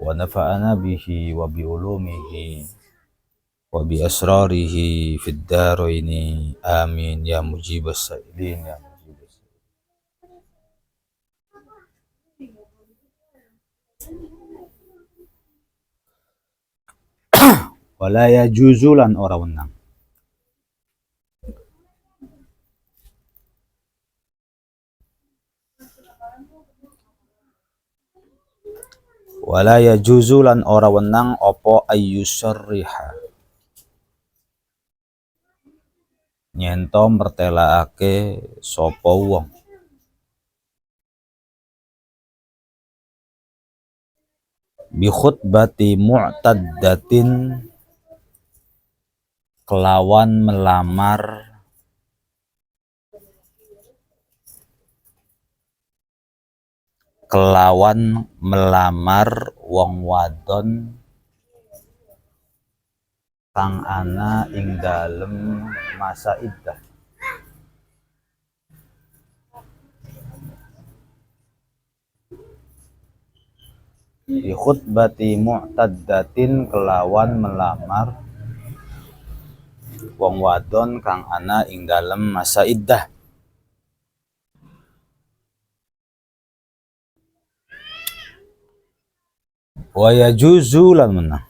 wa nafa'ana bihi wa bi ulumihi wa bi asrarihi fid dharaini amin ya mujibas sa'ilin ya mujibas. Wala yajuzu lan ora wenang wala yajuzu lan ora wenang apa ayyusarriha nyento mertelaake sapa wong bi khutbati mu'taddatin kelawan melamar wong wadon kang ana ing dalem masa iddah. Bi khutbati mu'taddatin kelawan melamar wong wadon kang ana ing dalem masa iddah. Wa yajuzu lan menang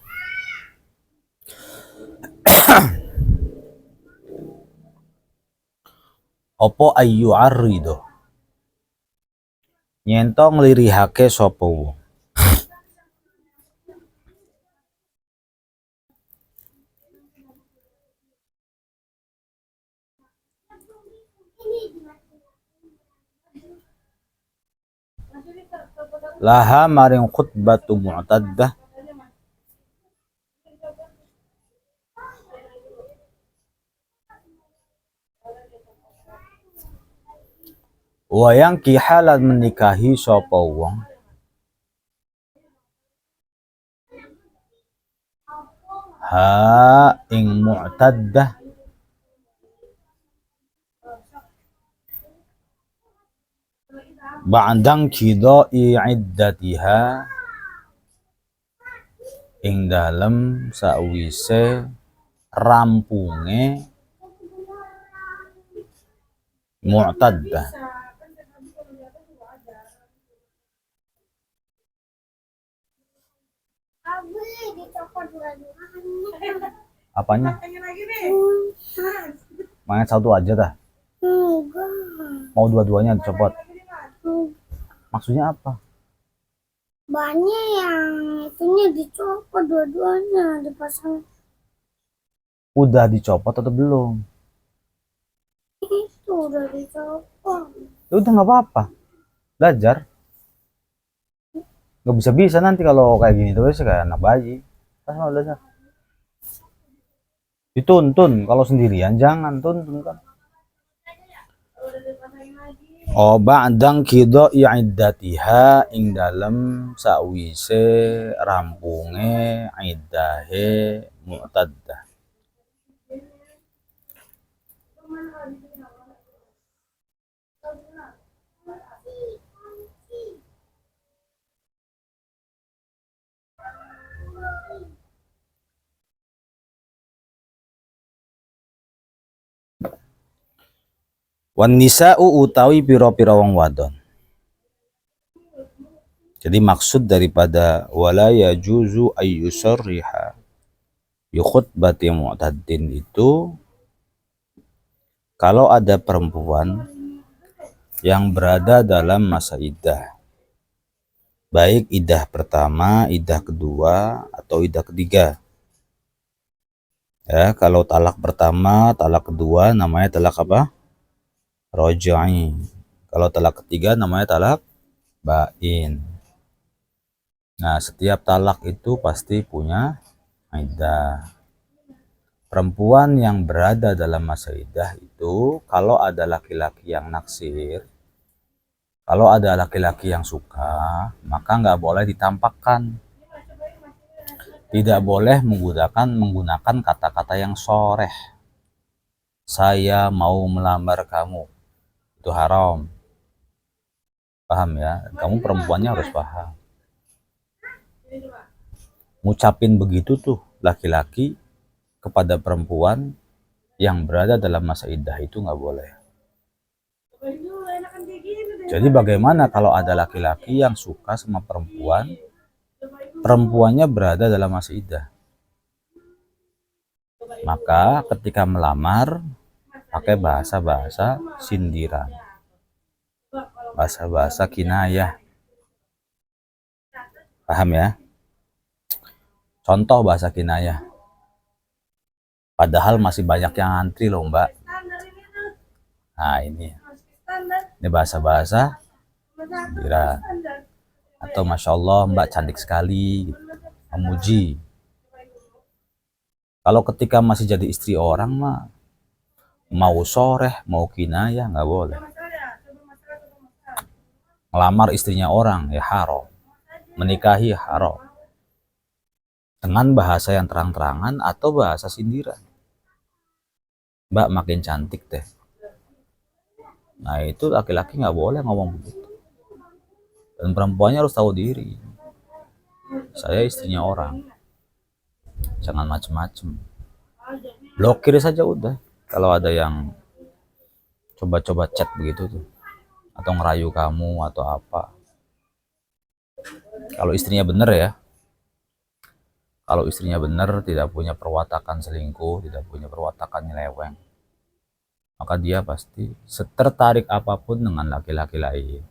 apa ayu arrido nyento nglirihake sapa wong laha maring khutbatu mu'taddah wayang kihalan menikahi sapa wong ha ing mu'taddah ba'dang qidai iddatiha ing dalem sawise rampunge mu'taddah. Apanya? Main satu aja dah. Mau dua-duanya dicopot? Maksudnya apa? Banyak yang itunya dicopot dua-duanya dipasang. Udah dicopot atau belum? Itu udah dicopot. Ya udah nggak apa-apa. Belajar. Nggak bisa-bisa nanti kalau kayak gini terus kayak anak bayi. Pas belajar. Dituntun kalau sendirian jangan tuntun kan. Oh ba'dang qida iddatiha ing dalem sawise rampunge iddahe mu'taddah. Wan nisa'u utawi pira-pira wong wadon. Jadi maksud daripada wala yajuzu ayyusarriha bi khutbati mu'taddin itu kalau ada perempuan yang berada dalam masa iddah, baik iddah pertama, iddah kedua, atau iddah ketiga. Ya, kalau talak pertama, talak kedua namanya talak apa? Raj'i. Kalau talak ketiga namanya talak bain. Nah, setiap talak itu pasti punya iddah. Perempuan yang berada dalam masa iddah itu kalau ada laki-laki yang naksir, kalau ada laki-laki yang suka, maka nggak boleh ditampakkan. Tidak boleh menggunakan kata-kata yang soreh. Saya mau melamar kamu. Itu haram. Paham ya? Kamu perempuannya harus paham. Ngucapin begitu tuh laki-laki kepada perempuan yang berada dalam masa iddah itu nggak boleh. Jadi bagaimana kalau ada laki-laki yang suka sama perempuan, perempuannya berada dalam masa iddah? Maka ketika melamar pakai bahasa-bahasa sindiran, bahasa-bahasa kinayah. Paham ya? Contoh bahasa kinayah. Padahal masih banyak yang antri loh mbak. Nah ini bahasa-bahasa sindiran. Atau Masya Allah mbak cantik sekali, memuji. Kalau ketika masih jadi istri orang mah, mau soreh, mau kinayah nggak boleh. Ngelamar istrinya orang ya haram, menikahi haram. Dengan bahasa yang terang-terangan atau bahasa sindiran. Mbak makin cantik deh. Nah itu laki-laki nggak boleh ngomong begitu. Dan perempuannya harus tahu diri. Saya istrinya orang. Jangan macem-macem. Blokir saja udah. Kalau ada yang coba-coba chat begitu tuh. Atau ngerayu kamu atau apa. Kalau istrinya bener ya. Kalau istrinya bener, tidak punya perwatakan selingkuh, tidak punya perwatakan nyeleweng, maka dia pasti setertarik apapun dengan laki-laki lain,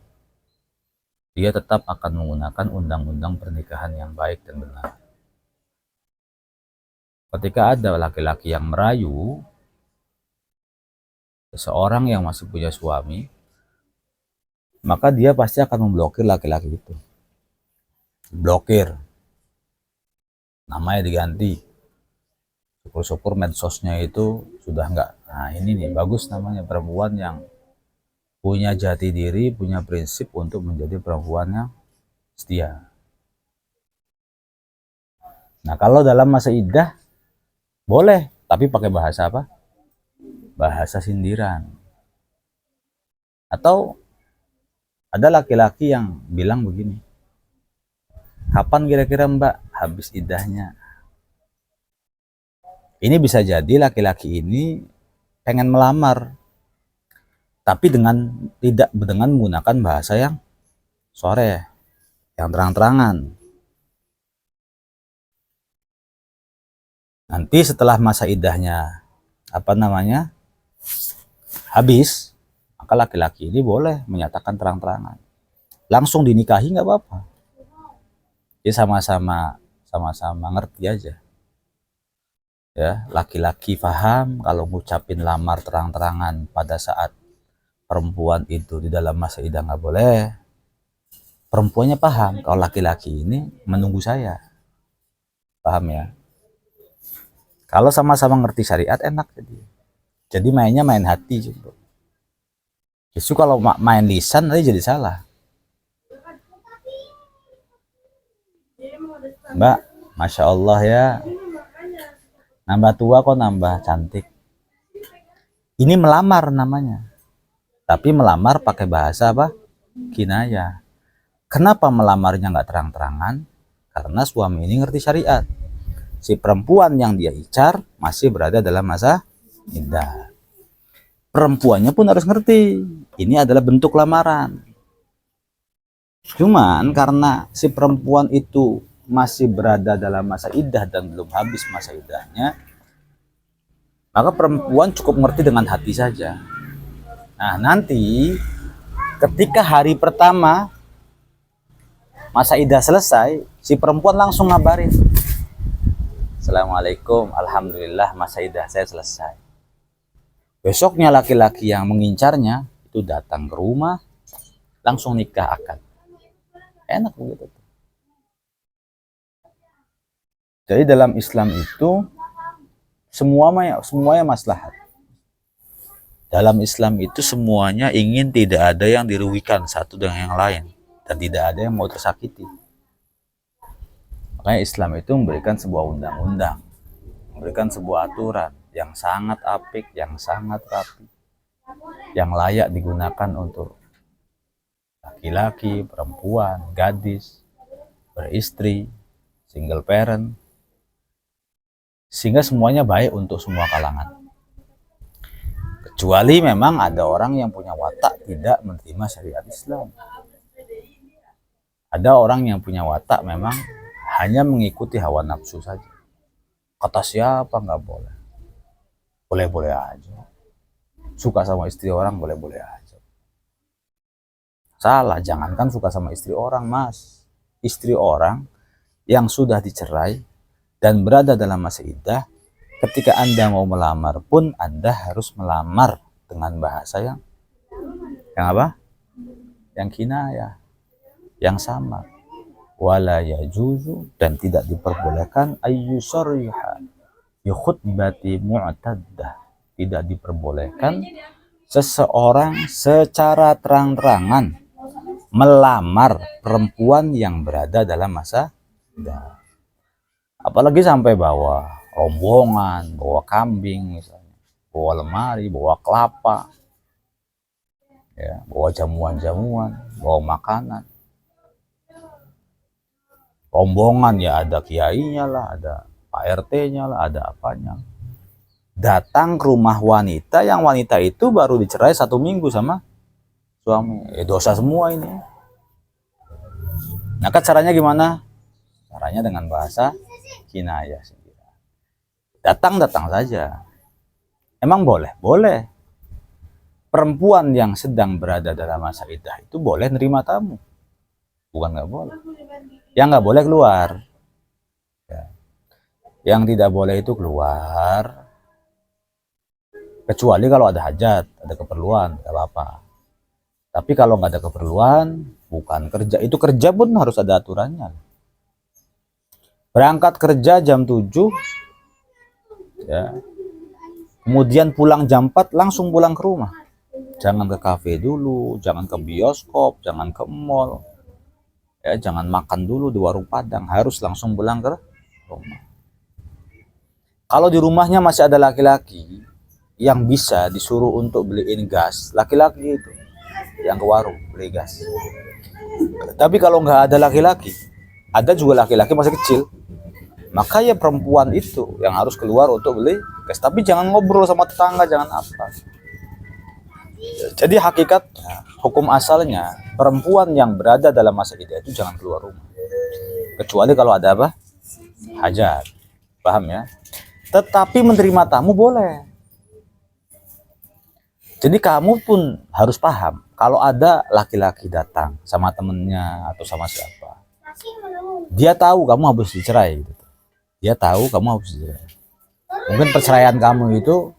dia tetap akan menggunakan undang-undang pernikahan yang baik dan benar. Ketika ada laki-laki yang merayu seseorang yang masih punya suami, maka dia pasti akan memblokir laki-laki itu. Blokir. Namanya diganti. Syukur-syukur medsosnya itu sudah enggak. Nah ini nih bagus namanya perempuan yang punya jati diri, punya prinsip untuk menjadi perempuan yang setia. Nah kalau dalam masa iddah boleh, tapi pakai bahasa apa? Bahasa sindiran. Atau ada laki-laki yang bilang begini, kapan kira-kira mbak habis iddahnya? Ini bisa jadi laki-laki ini pengen melamar, tapi tidak dengan menggunakan bahasa yang sore, yang terang-terangan. Nanti setelah masa iddahnya habis, maka laki-laki ini boleh menyatakan terang-terangan. Langsung dinikahi nggak apa-apa. Dia sama-sama ngerti aja. Ya, laki-laki paham kalau ngucapin lamar terang-terangan pada saat perempuan itu di dalam masa iddah nggak boleh. Perempuannya paham kalau laki-laki ini menunggu saya. Paham ya? Kalau sama-sama ngerti syariat enak jadi mainnya main hati juga. Justru kalau main lisan nanti jadi salah. Mbak, Masya Allah ya, nambah tua kok nambah cantik. Ini melamar namanya, tapi melamar pakai bahasa apa? Kinayah. Kenapa melamarnya nggak terang-terangan? Karena suami ini ngerti syariat. Si perempuan yang dia incar masih berada dalam masa iddah. Perempuannya pun harus ngerti ini adalah bentuk lamaran. Cuman karena si perempuan itu masih berada dalam masa iddah dan belum habis masa iddahnya, maka perempuan cukup ngerti dengan hati saja. Nah nanti ketika hari pertama masa iddah selesai, si perempuan langsung ngabarin, Assalamualaikum, alhamdulillah masa iddah saya selesai. Besoknya laki-laki yang mengincarnya itu datang ke rumah, langsung nikah akad. Enak begitu. Jadi dalam Islam itu semuanya maslahat. Dalam Islam itu semuanya ingin tidak ada yang dirugikan satu dengan yang lain, dan tidak ada yang mau tersakiti. Makanya Islam itu memberikan sebuah undang-undang, memberikan sebuah aturan yang sangat apik, yang sangat rapi, yang layak digunakan untuk laki-laki, perempuan, gadis, beristri, single parent, sehingga semuanya baik untuk semua kalangan. Kecuali memang ada orang yang punya watak tidak menerima syariat Islam. Ada orang yang punya watak memang hanya mengikuti hawa nafsu saja. Kata siapa nggak boleh. Boleh-boleh aja. Suka sama istri orang boleh-boleh aja. Salah, jangankan suka sama istri orang, Mas. Istri orang yang sudah dicerai dan berada dalam masa iddah, ketika Anda mau melamar pun Anda harus melamar dengan bahasa yang apa? Yang kinayah, yang sama. Wala yajuzu, dan tidak diperbolehkan ayyusarriha bi khutbati mu'taddah. Tidak diperbolehkan seseorang secara terang-terangan melamar perempuan yang berada dalam masa iddah. Apalagi sampai bawa rombongan, bawa kambing misalnya, bawa lemari, bawa kelapa, ya, bawa jamuan-jamuan, bawa makanan. Rombongan ya ada kiainya lah, ada Pak RT-nya lah, ada apanya. Datang ke rumah wanita yang wanita itu baru dicerai 1 minggu sama suami. Dosa semua ini. Nah, kan caranya gimana? Caranya dengan bahasa kinayah. Datang-datang saja. Emang boleh? Boleh. Perempuan yang sedang berada dalam masa iddah itu boleh nerima tamu. Bukan nggak boleh. Yang nggak boleh keluar. Ya. Yang tidak boleh itu keluar. Kecuali kalau ada hajat, ada keperluan, nggak apa-apa. Tapi kalau nggak ada keperluan, bukan kerja. Itu kerja pun harus ada aturannya. Berangkat kerja jam 7, ya. Kemudian pulang jam 4, langsung pulang ke rumah. Jangan ke kafe dulu, jangan ke bioskop, jangan ke mall. Ya, jangan makan dulu di warung Padang, harus langsung pulang ke rumah. Kalau di rumahnya masih ada laki-laki yang bisa disuruh untuk beliin gas, laki-laki itu yang ke warung beli gas. Tapi kalau nggak ada laki-laki, ada juga laki-laki masih kecil, maka ya perempuan itu yang harus keluar untuk beli gas. Tapi jangan ngobrol sama tetangga, jangan apa. Jadi hakikatnya, hukum asalnya, perempuan yang berada dalam masa iddah itu jangan keluar rumah. Kecuali kalau ada apa? Hajat. Paham ya? Tetapi menerima tamu boleh. Jadi kamu pun harus paham, kalau ada laki-laki datang sama temennya atau sama siapa, dia tahu kamu habis dicerai. Gitu. Dia tahu kamu habis dicerai. Mungkin perceraian kamu itu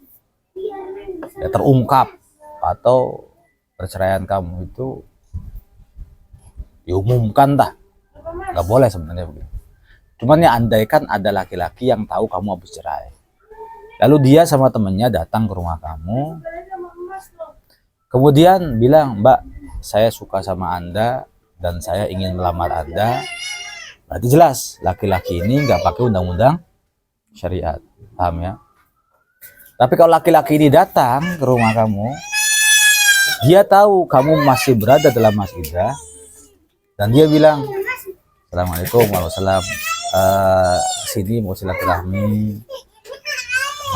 ya terungkap, atau perceraian kamu itu diumumkan dah. Nggak boleh sebenarnya begitu. Cuman ya andaikan ada laki-laki yang tahu kamu habis cerai, lalu dia sama temennya datang ke rumah kamu, kemudian bilang, Mbak, saya suka sama Anda dan saya ingin melamar Anda. Berarti jelas laki-laki ini nggak pakai undang-undang syariat, paham ya? Tapi kalau laki-laki ini datang ke rumah kamu, dia tahu kamu masih berada dalam masa iddah, dan dia bilang, Assalamualaikum warahmatullahi wabarakatuh, sini mau silaturahmi,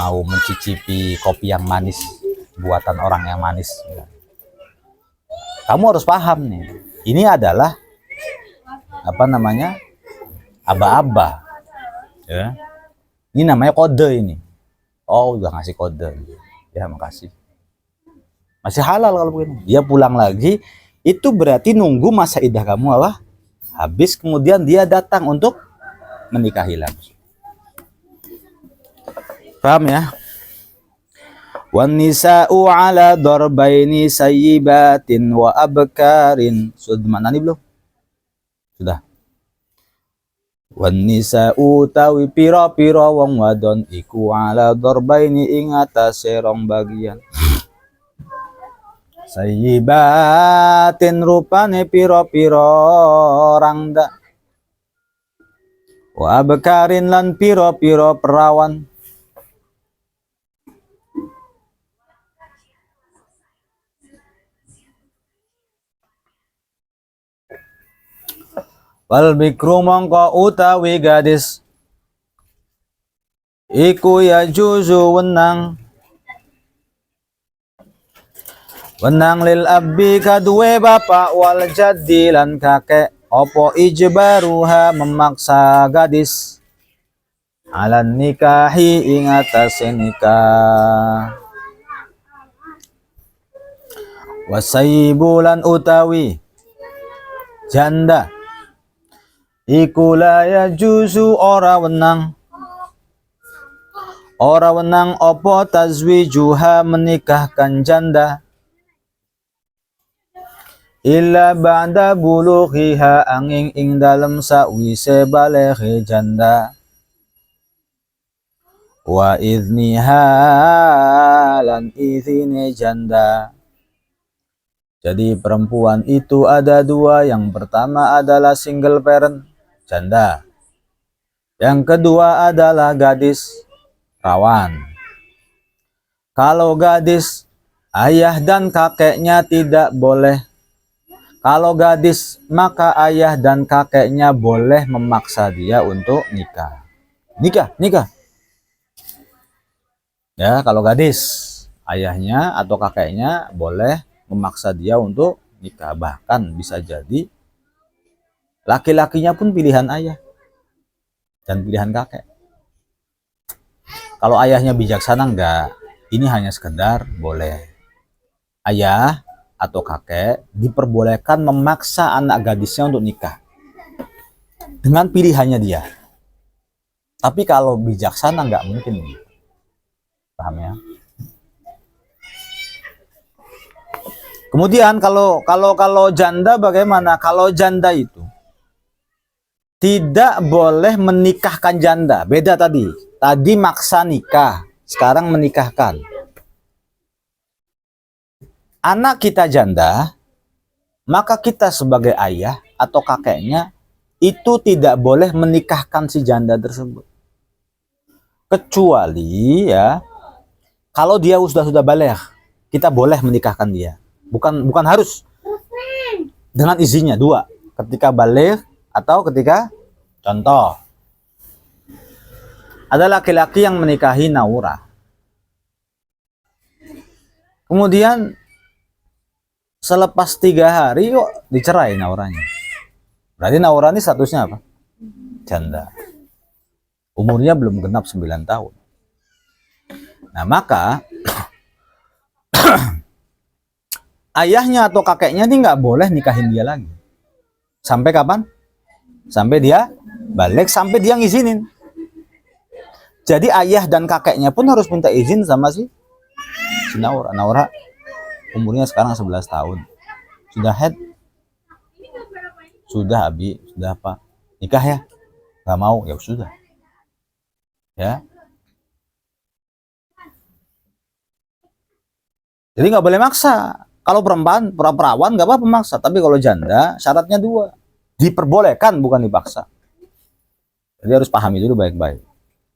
mau mencicipi kopi yang manis, buatan orang yang manis. Kamu harus paham nih, ini adalah apa namanya, aba-aba, ya. Ini namanya kode ini. Oh, udah ngasih kode, ya makasih. Masih halal kalau begini. Dia pulang lagi, itu berarti nunggu masa iddah kamu apa? Habis, kemudian dia datang untuk menikahi lagi. Paham ya? Wan nisa'u ala darbaini sayyibatin wa abkarin. Sudah mana nih belum? Sudah. Wan nisa'u tawi pira-pira wong wadon iku ala darbaini ing atase rong bagian. Sayyibatin rupane pira-pira rangda. Wa abkarin lan pira-pira perawan. Wal bikru mongko utawi gadis iku ya juzu wenang lil abbi kaduwe bapak wal jaddi lan kakek opo ijbaruha memaksa gadis alan nikahi ing atase nikah wasaibulan utawi janda iku la ya juzu ora wenang opo tazwijuha menikahkan janda illa ba'da bulughiha angin ing dalem sawise baleghe janda wa idniha lan izine janda. Jadi perempuan itu ada dua, yang pertama adalah single parent janda, yang kedua adalah gadis perawan. Kalau gadis, ayah dan kakeknya tidak boleh. Kalau gadis, maka ayah dan kakeknya boleh memaksa dia untuk nikah. Nikah. Ya, kalau gadis, ayahnya atau kakeknya boleh memaksa dia untuk nikah. Bahkan bisa jadi laki-lakinya pun pilihan ayah dan pilihan kakek. Kalau ayahnya bijaksana enggak, ini hanya sekedar boleh. Ayah atau kakek diperbolehkan memaksa anak gadisnya untuk nikah dengan pilihannya dia. Tapi kalau bijaksana enggak mungkin. Paham ya? Kemudian kalau janda bagaimana? Kalau janda itu tidak boleh menikahkan janda. Beda tadi. Tadi maksa nikah, sekarang menikahkan. Anak kita janda, maka kita sebagai ayah atau kakeknya itu tidak boleh menikahkan si janda tersebut. Kecuali ya, kalau dia sudah baligh, kita boleh menikahkan dia. Bukan harus dengan izinnya. Dua, ketika baligh atau ketika, contoh, ada laki-laki yang menikahi Naura, kemudian selepas 3 hari kok dicerai Nauranya. Berarti Naura ini statusnya apa? Janda. Umurnya belum genap 9 tahun. Nah maka ayahnya atau kakeknya ini nggak boleh nikahin dia lagi. Sampai kapan? Sampai dia balik, sampai dia ngizinin. Jadi ayah dan kakeknya pun harus minta izin sama si Naura. Naura umurnya sekarang 11 tahun. Sudah head? Sudah Abi, sudah apa? Nikah ya? Gak mau? Ya sudah. Ya. Jadi nggak boleh maksa. Kalau perawan nggak apa-apa maksa. Tapi kalau janda syaratnya 2. Diperbolehkan bukan dipaksa. Jadi harus pahami dulu baik-baik.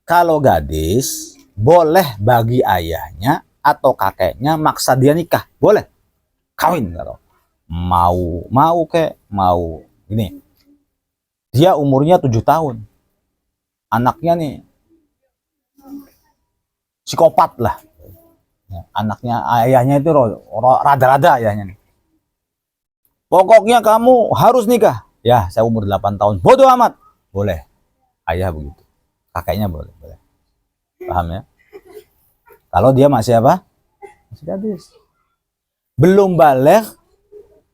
Kalau gadis boleh bagi ayahnya atau kakeknya maksa dia nikah. Boleh. Kawin kalau mau ini. Dia umurnya 7 tahun. Anaknya nih psikopat lah. Anaknya, ayahnya itu rada-rada ayahnya nih. Pokoknya kamu harus nikah. Ya, saya umur 8 tahun. Bodoh amat. Boleh. Ayah begitu. Kakeknya boleh. Paham ya? Kalau dia masih apa? Masih gadis. Belum baligh,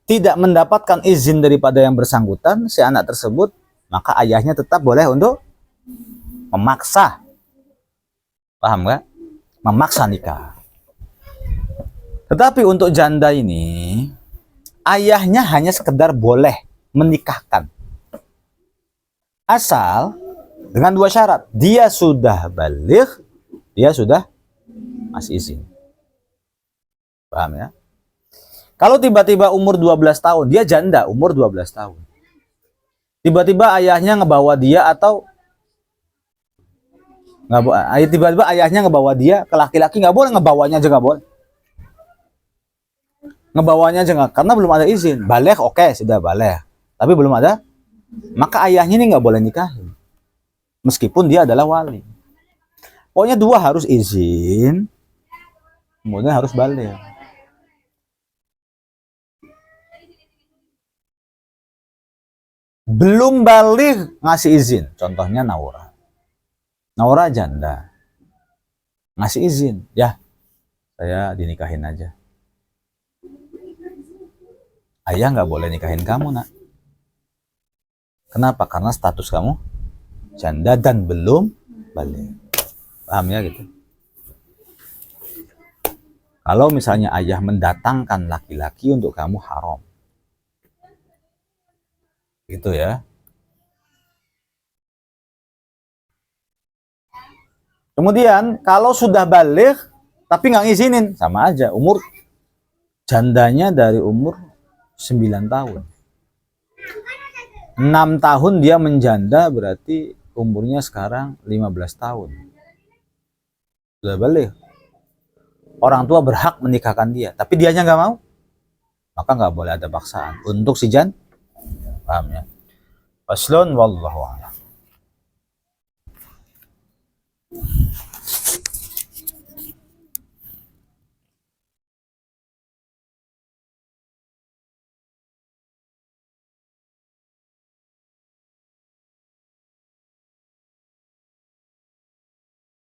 tidak mendapatkan izin daripada yang bersangkutan, si anak tersebut, maka ayahnya tetap boleh untuk memaksa. Paham nggak? Memaksa nikah. Tetapi untuk janda ini, ayahnya hanya sekedar boleh menikahkan. Asal dengan 2 syarat. Dia sudah baligh, dia sudah masih izin. Paham ya? Kalau tiba-tiba umur 12 tahun, dia janda umur 12 tahun. Tiba-tiba ayahnya ngebawa dia atau tiba-tiba ayahnya ngebawa dia ke laki-laki, nggak boleh, ngebawanya aja nggak boleh. Ngebawanya aja nggak, karena belum ada izin. Baligh oke, sudah baligh. Tapi belum ada maka ayahnya ini nggak boleh nikahin. Meskipun dia adalah wali. Pokoknya dua harus izin, kemudian harus balik. Belum balik ngasih izin. Contohnya Naura. Naura janda. Ngasih izin. Ya, saya dinikahin aja. Ayah nggak boleh nikahin kamu, nak. Kenapa? Karena status kamu janda dan belum balik. Paham ya gitu? Kalau misalnya ayah mendatangkan laki-laki untuk kamu haram. Gitu ya. Kemudian kalau sudah balik tapi nggak ngizinin, sama aja. Umur jandanya dari umur 9 tahun. 6 tahun dia menjanda berarti umurnya sekarang 15 tahun. Sudah balik. Orang tua berhak menikahkan dia, tapi dianya nggak mau, maka nggak boleh ada paksaan untuk si janda. Paham ya? Faslun wallahu a'lam.